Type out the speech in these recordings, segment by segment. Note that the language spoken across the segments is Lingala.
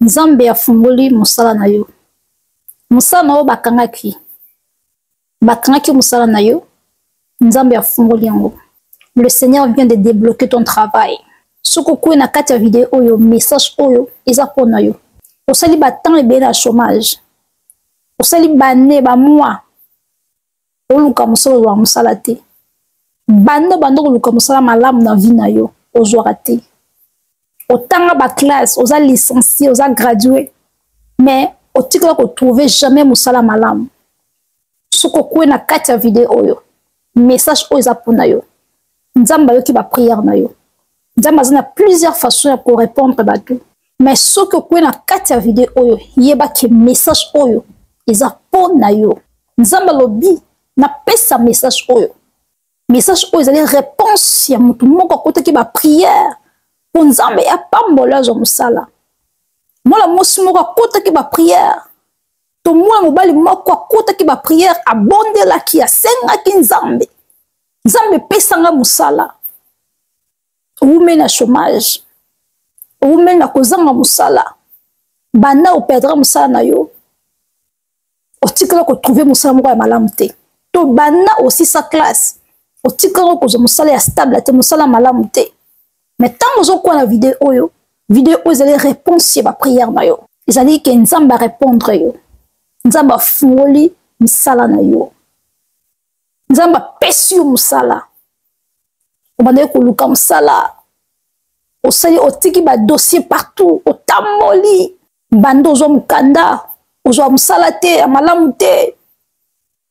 Nzambe afungoli musala na yo. Musala na yo bakangaki. Bakangaki musala na yo. Nzambe afungoli yango. Le Seigneur vient de débloquer ton travail. Soko kwe na kati ya vidéo oyo message oyo eza pona yo. Osali ba temps ebe na chômage. Osali ba ne ba mois. Oluka musala wa musala te. Bando luka musala malamu na vie na yo ozwaka te. Otanga ba classe, oza licencié, oza gradué. Mais otikala ko trouver jamais musala malamu. Soko kwe na kati ya vidéo oyo. Message oyo eza pona yo. Nzamba yo ki ba prière na yo. Nzamba zana plusieurs façons pour répondre à tout. Mais soko kwe na kati ya vidéo oyo, yeba ki message oyo eza pona yo. Nzamba lobi na pesa message oyo. Message oyo ezali réponse ya mutu moko kote ki ba prière. Pour Nzambe ya pambola zo musala. Mola mosi moko kote ki ba prière. To mola mobali moko kote ki ba prière abondela ki ya senga ki Nzambe. Nzambe pesanga musala. Oume na chômage. Oume na kozanga musala. Bana ou perdra musala na yo. Otikala ko trouver musala moko ya malamu te. To bana aussi sa classe. Otikala ko zo musala ya stable te musala malamu te. Mais tant que vous avez la vidéo vous allez répondre à la prière. Vous allez que Nzamba répondre. Nzamba fungoli misala na yo. Nzamba pesi musala. Vous allez que luka musala. Osali otiki ba dossier partout. Otamoli. Bando zo mukanda. Ozo musala te amalamu te.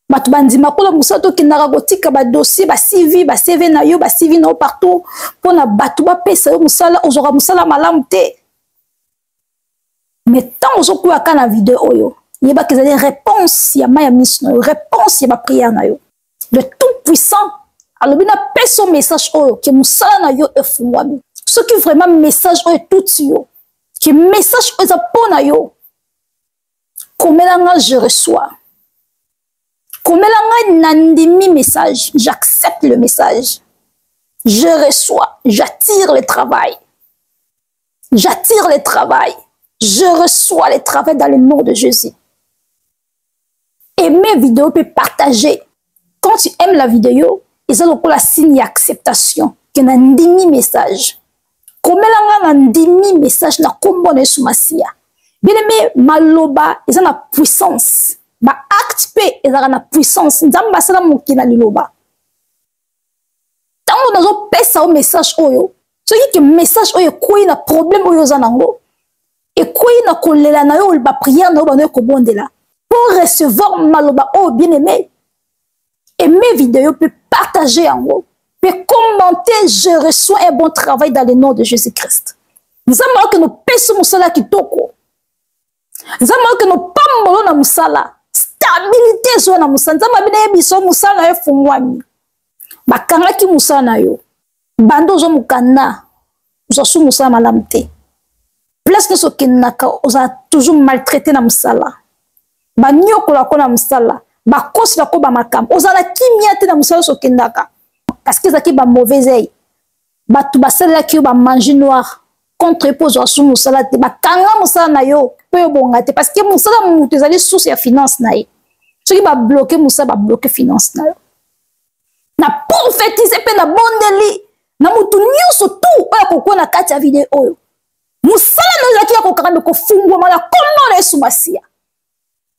Batu bandima kola musato kinara gotika ba dossier ba CV na yo ba CV na partout pour na batu ba pesa yo musala ozora musala malamu te. Mais tant ozo kuya kana vidéo oyo yeba que les réponses ya maya mission réponse ya ba prière na yo. Le tout puissant alobi na pesa message oyo que musala na yo efungwami. Ce qui vraiment message oyo tout yo que message oyo za pona yo. Komelanga je reçois. Comme nandimi message, j'accepte le message. Je reçois, j'attire le travail. J'attire le travail. Je reçois le travail dans le nom de Jésus. Aimer la vidéo peut partager. Quand tu aimes la vidéo, ils ont la signe d'acceptation. Que nandimi message. Comme nandimi message na kombone sumasia. Bien aimé, maloba, ils ont la puissance. Ba acte pe ezaka na puissance nzamba sala mokina liloba tango nazo pesa o message oyo soki ke message oyo koyi na problème oyo zanango et koyi na kolela na yo ba prière na yo ba ko bondela pour recevoir maloba oh bien aimé aimer vidéo peut partager yango peut commenter je reçois un bon travail dans le nom de Jésus-Christ nzamba que no pesa musala kitoko nzamba que no pambolo na musala stabilité zo na musala nzamba bina yebiso musala na efungwami bakangaki musala na yo bando zo mukanda zo su musala malamu te place que so kinaka oza toujours maltraité na musala ba nyokola ko na musala ba kosi na ko ba makambo oza na kimia te na musala so kindaka parce que zaki ba mauvais œil batu basala ki ba manger noir contre pose zo musala te bakanga musala na yo pe bonga te parce que musala mutu ezali source ya finance na ye ce qui va bloquer musala ba bloquer finance na yo na prophétiser pe na bondeli na mutu nyonso tout oya kokona na kati ya vidéo oyo musala na ezaki ya kokanga ko fungwa mala kombo na Yesu Masia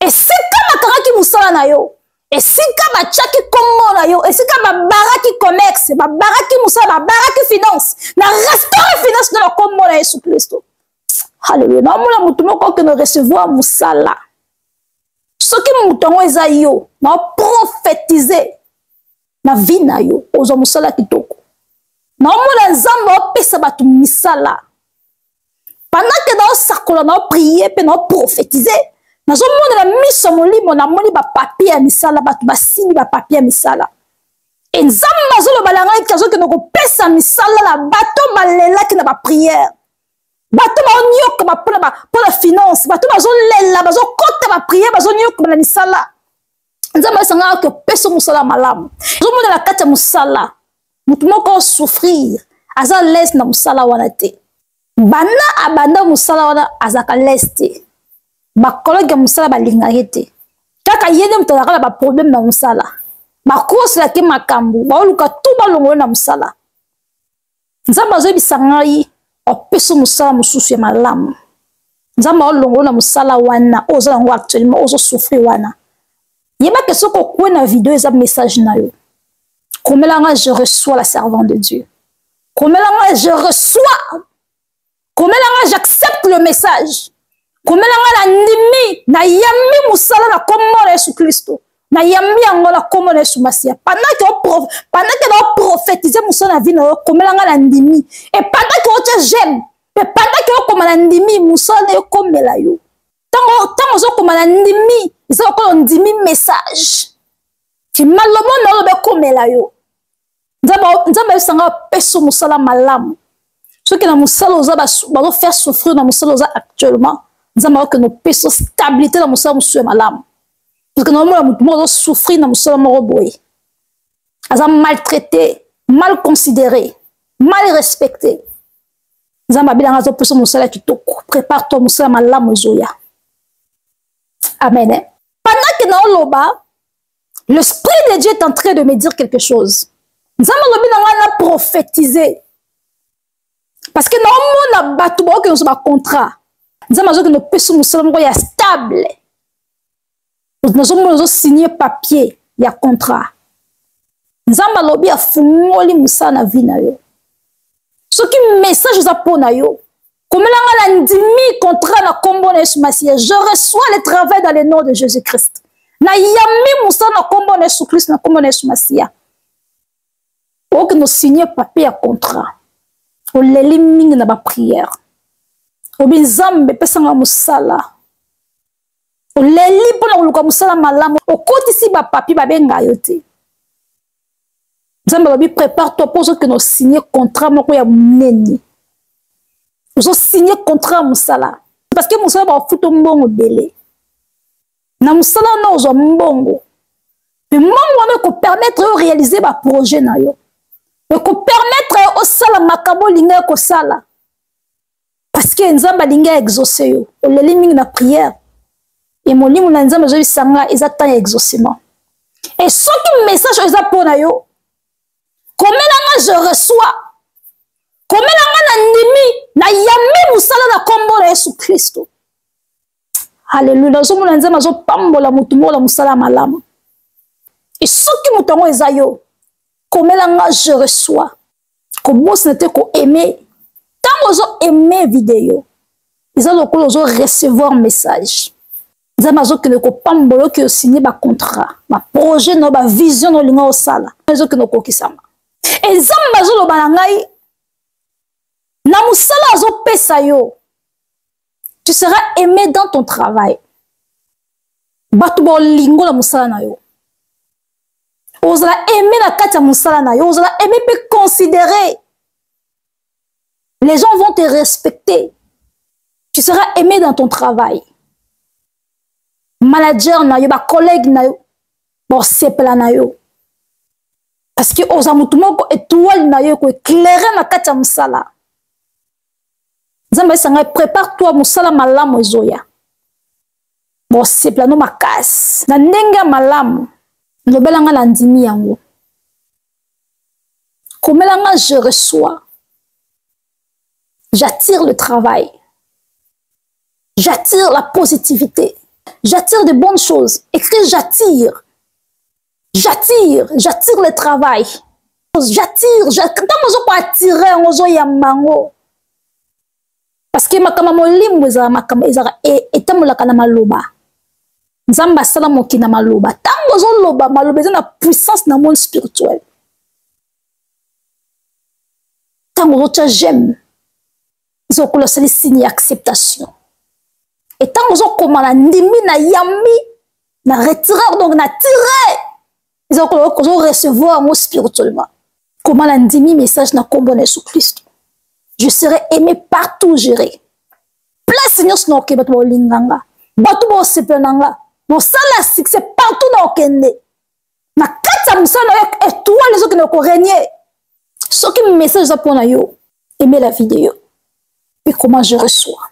esika makaraki musala na yo esika bachaki kombo na yo esika babaraki commerce babaraki musala babaraki finance na restaurer finance na kombo na Yesu Kristo. Alléluia. Na mona mutu moko que nous recevoir musala. Ce qui mutongo eza yo, na prophétiser na vie na yo, ozo musala kitoko. Na mona nzamba pesa batu misala. Pendant que na sakola na prier pe na prophétiser, na zo mona na miso molimo na moni ba papier misala batu basini ba papier misala. Et nzamba zo lo balanga ikazo que noko pesa misala la bato balela ki na ba prière. Bato ba nyok ba pour la finance bato ba zo lela ba zo kota ba prière ba zo nyok ba misala nzamba sanga que peso musala malamu zo mona la kata musala mutu moko souffrir aza l'aise na musala wana te bana abanda musala wana azaka leste ba collègue musala balingaki te kaka yene mutu azaka na ba problème na musala bakosela ke makambo baoluka tu balongolo na musala nzambe azoyebisa ngai opesa musala mosusu ya malamu nzambe aolongolo na musala wana oyo oza nango actuellement ozosouffrir wana yebake soki okue na video eza message na yo komela nga je reçois la servante de Dieu komela nga je reçois komela nga j'accepte le message komela nga na ndimi na yambi musala na kombo na Yesu Kristo na yambi yango na kombo na Yesu Masiya pendant que na prophétiser musala na vie na yo komela nga na ndimi et pendant que otia j'aime et pendant que okoma na ndimi musala na yo komela yo tango ozokoma na ndimi eza lokola ndimi message ti malomo na olobe komela yo nzambe ayebisanga peso musala malamu soki na musala oza bazofaire souffrir na musala oza actuellement nzambe ayoke nopeso stabilité na musala mosusu ya malamu parce que normalement mutu moko azosouffrir na musala moko boye aza maltraité mal considéré mal respecté nzambe abilanga azopeso musala kitoko prépare toi musala malamu ezoya amen. Pendant que naoloba l'esprit de Dieu est en train de me dire quelque chose nzambe alobi nanga na prophétiser parce que naomona bato baoke nyonso bacontrat nzambe azoki nopesa mosala moko ya stable nazomona ozosigne papier ya contrat nzambe alobi afungoli mosala na vie na yo soki message eza mpo na yo komelanga na ndimi contrat na kombo na Yesu Masiya je reçois le travail dans le nom de Jésus-Christ na yambi mosala na kombo na Yesu Christ na kombo na Yesu Masiya oke no signer papier ya contrat oleli mingi na baprière obi nzambe pesanga mosala oleli mpona koluka mosala malamu okotisi bapapier babenga yo te nzambe alobi prépare toi mpo ozoke no signer contrat moko ya monene ozosigner contrat ya mosala parce que mosala bafuta mbongo ebele na mosala wana ozwa mbongo mpe mbongo wana ekopermettre yo réaliser baprojet na yo ekopermettre osala makambo olinga ya kosala parce que nzambe alingi ya exauce yo oleli mingi na prière e molimo na nzambe ezoyebisanga eza temps ya exaucement e soki message oyo eza mpo na yo komelanga je reçois komelanga na ndimi na yambi mosala na kombo na Yesu Kristo halleluya nazomona nzambe azopambola motu moko na mosala ya malamu e soki moto yango eza yo komelanga je reçois kobosana te koaime ntango ozoaime video eza lokola ozorecevoir message nzambe azokende kopambola oke osigne bacontrat baprojet na bavision na olinga osala ezokende okokisama e nzambe azoloba na ngai na mosala azopesa yo tu seras aimé dans ton travail bato bolingo na mosala na yo ozala aimé na kati ya mosala na yo ozala aimé mpe considéré les gens vont te respecter tu seras aimé dans ton travail manager na yo bacollègue na yo bosepela na yo parce que oza motu moko étoile na yo ekoéclaire na kati ya mosala nzambe esanga prépare toi mosala malamu ezoya bosepela no makasi na ndenge ya malamu lobelanga na ndimi yango komelanga je reçois j'attire le travail j'attire la positivité j'attire de bonnes choses écris j'attire le travail j'attire ntango ozoko attire yango ozoyamba yango parce que makambo molimo ezala makambo ezala etambolaka na maloba nzambe asala moki na maloba ntango ozoloba maloba eza na puissance na monde spirituel ntango ozotia j'aime ezokola osali signe ya acceptation et ntango ozokoma na ndimi na yambi na retirer donc na tirer ezokola ozorecevoir yango spirituellement koma na ndimi message na kombo na Yesu Kristo je serai aimé partout j'irai place nyonso na okende bato baolinganga bato baosepela nanga mosala succès partout na okende na kati ya mosala na yo étoile ezokende korégner soki message eza mpo na yo aime la vidéo et comment je reçois.